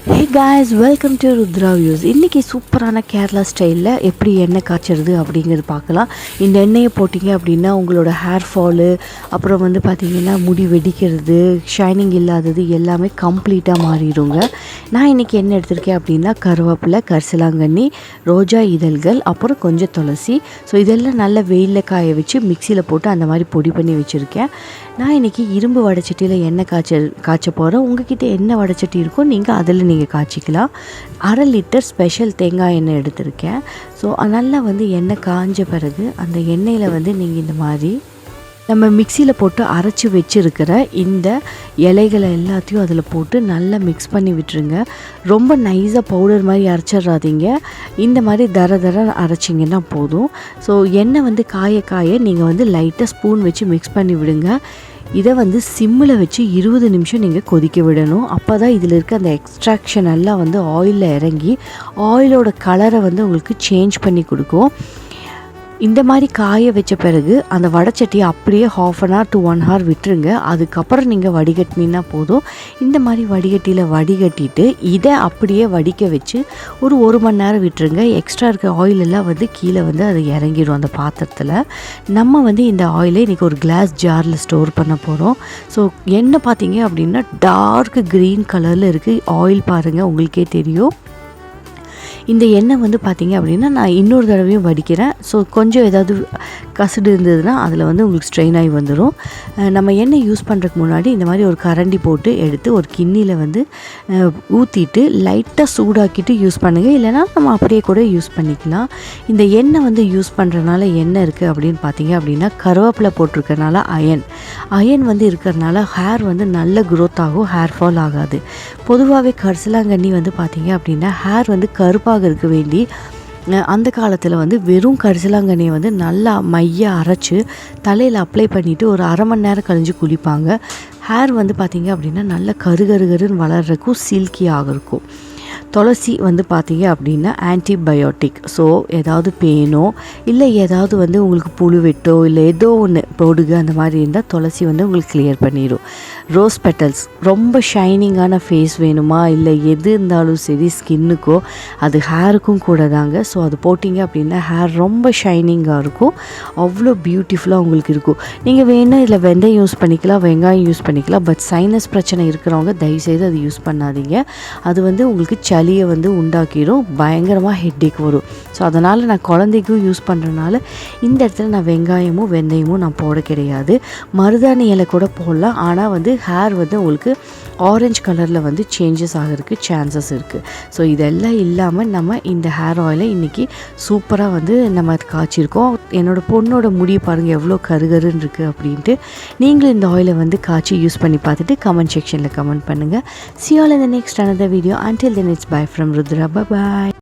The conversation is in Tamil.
Hey guys, welcome to Rudra views. இன்றைக்கி சூப்பரான கேரளா ஸ்டைலில் எப்படி எண்ணெய் காய்ச்சறது அப்படிங்கிறது பார்க்கலாம். இந்த எண்ணெயை போட்டிங்க அப்படின்னா உங்களோட ஹேர் ஃபாலு, அப்புறம் வந்து பார்த்திங்கன்னா முடி வெடிக்கிறது, ஷைனிங் இல்லாதது எல்லாமே கம்ப்ளீட்டாக மாறிடுங்க. நான் இன்றைக்கி என்ன எடுத்திருக்கேன் அப்படின்னா கருவேப்பிலை, கரிசலாங்கண்ணி, ரோஜா இதழ்கள், அப்புறம் கொஞ்சம் துளசி. ஸோ இதெல்லாம் நல்ல வெயிலில் காய வச்சு மிக்சியில் போட்டு அந்த மாதிரி பொடி பண்ணி வச்சுருக்கேன். நான் இன்றைக்கி இரும்பு வடைச்சட்டியில் எண்ணெய் காய்ச்ச போகிறேன். உங்கள்கிட்ட என்ன வடைச்சட்டி இருக்கோ நீங்கள் அதில் நீங்கள் காய்ச்சிக்கலாம். 1/2 லிட்டர் ஸ்பெஷல் தேங்காய் எண்ணெய் எடுத்திருக்கேன். ஸோ நல்லா வந்து எண்ணெய் காஞ்ச பிறகு அந்த எண்ணெயில் வந்து நீங்கள் இந்த மாதிரி நம்ம மிக்சியில் போட்டு அரைச்சி வச்சுருக்கிற இந்த இலைகளை எல்லாத்தையும் அதில் போட்டு நல்லா மிக்ஸ் பண்ணி விட்டுருங்க. ரொம்ப நைஸாக பவுடர் மாதிரி அரைச்சிட்றாதீங்க. இந்த மாதிரி தர அரைச்சிங்கன்னா போதும். ஸோ எண்ணெய் வந்து காய நீங்கள் வந்து லைட்டாக ஸ்பூன் வச்சு மிக்ஸ் பண்ணி விடுங்க. இதை வந்து சிம்மில் வச்சு 20 நிமிஷம் நீங்கள் கொதிக்க விடணும். அப்போ தான் இதில் இருக்க அந்த எக்ஸ்ட்ராக்ஷன் எல்லாம் வந்து ஆயிலில் இறங்கி ஆயிலோட கலரை வந்து உங்களுக்கு சேஞ்ச் பண்ணி கொடுக்கும். இந்த மாதிரி காய வச்ச பிறகு அந்த வடைச்சட்டியை அப்படியே 1/2 hour to 1 hour விட்டுருங்க. அதுக்கப்புறம் நீங்கள் வடிகட்டினா போதும். இந்த மாதிரி வடிகட்டியில் வடிகட்டிட்டு இதை அப்படியே வடிக்க வச்சு ஒரு 1 மணி நேரம் விட்டுருங்க. எக்ஸ்ட்ரா இருக்க ஆயிலெல்லாம் வந்து கீழே வந்து அது இறங்கிடும் அந்த பாத்திரத்தில். நம்ம வந்து இந்த ஆயிலை இன்றைக்கி ஒரு கிளாஸ் ஜாரில் ஸ்டோர் பண்ண போகிறோம். ஸோ எண்ணெய் பார்த்தீங்க அப்படின்னா டார்க் க்ரீன் கலரில் இருக்குது. ஆயில் பாருங்கள், உங்களுக்கே தெரியும். இந்த எண்ணெய் வந்து பார்த்திங்க அப்படின்னா நான் இன்னொரு தடவையும் வடிக்கிறேன். ஸோ கொஞ்சம் ஏதாவது கசடு இருந்ததுன்னா அதில் வந்து உங்களுக்கு ஸ்ட்ரெயின் ஆகி வந்துடும். நம்ம எண்ணெய் யூஸ் பண்ணுறதுக்கு முன்னாடி இந்த மாதிரி ஒரு கரண்டி போட்டு எடுத்து ஒரு கிண்ணியில் வந்து ஊற்றிட்டு லைட்டாக சூடாக்கிட்டு யூஸ் பண்ணுங்கள். இல்லைனா நம்ம அப்படியே கூட யூஸ் பண்ணிக்கலாம். இந்த எண்ணெய் வந்து யூஸ் பண்ணுறதுனால என்ன இருக்குது அப்படின்னு பார்த்தீங்க அப்படின்னா கருவேப்பிலை போட்டிருக்கறனால அயன் வந்து இருக்கிறதுனால ஹேர் வந்து நல்ல க்ரோத் ஆகும், ஹேர் ஃபால் ஆகாது. பொதுவாகவே கரிசலாங்கண்ணி வந்து பார்த்திங்க அப்படின்னா ஹேர் வந்து கருப்பாக இருக்க வேண்டி அந்த காலத்தில் வந்து வெறும் கரிசலாங்கண்ணியை வந்து நல்லா மைய அரைச்சி தலையில் அப்ளை பண்ணிவிட்டு ஒரு 1/2 மணி நேரம் கழிஞ்சு குளிப்பாங்க. ஹேர் வந்து பார்த்திங்க அப்படின்னா நல்லா கருன்னு வளர்கிறக்கும் சில்கியாக இருக்கும். துளசி வந்து பார்த்திங்க அப்படின்னா ஆன்டிபயோட்டிக். ஸோ ஏதாவது பெயினோ இல்லை ஏதாவது வந்து உங்களுக்கு புழு வெட்டோ இல்லை ஏதோ ஒன்று போடுக அந்த மாதிரி இருந்தால் துளசி வந்து உங்களுக்கு கிளியர் பண்ணிடும். ரோஸ் பெட்டல்ஸ், ரொம்ப ஷைனிங்கான ஃபேஸ் வேணுமா இல்லை எது இருந்தாலும் சரி ஸ்கின்னுக்கோ அது ஹேருக்கும் கூட தாங்க. ஸோ அது போட்டிங்க அப்படின்னா ஹேர் ரொம்ப ஷைனிங்காக இருக்கும், அவ்வளோ பியூட்டிஃபுல்லாக உங்களுக்கு இருக்கும். நீங்கள் வேணால் இதில் வெந்தயம் யூஸ் பண்ணிக்கலாம், வெங்காயம் யூஸ் பண்ணிக்கலாம். பட் சைனஸ் பிரச்சனை இருக்கிறவங்க தயவுசெய்து அது யூஸ் பண்ணாதீங்க. அது வந்து உங்களுக்கு சளியை வந்து உண்டாக்கிடும், பயங்கரமாக ஹெட்டேக் வரும். ஸோ அதனால் நான் குழந்தைக்கும் யூஸ் பண்ணுறதுனால இந்த இடத்துல நான் வெங்காயமும் வெந்தயமும் நான் போட கிடையாது. மருதாணி இலை கூட போடலாம், ஆனால் வந்து ஹேர் வந்து உங்களுக்கு ஆரஞ்சு கலரில் வந்து சேஞ்சஸ் ஆகிறதுக்கு சான்சஸ் இருக்குது. ஸோ இதெல்லாம் இல்லாமல் நம்ம இந்த ஹேர் ஆயிலை இன்றைக்கி சூப்பராக வந்து நம்ம காய்ச்சிருக்கோம். என்னோடய பொண்ணோட முடி பாருங்கள் எவ்வளோ கருன்னு இருக்குது அப்படின்ட்டு. நீங்களும் இந்த ஆயிலை வந்து காய்ச்சி யூஸ் பண்ணி பார்த்துட்டு கமெண்ட் செக்ஷனில் கமெண்ட் பண்ணுங்கள். See you all in the next another video. Until then, it's bye from Rudra. Bye bye.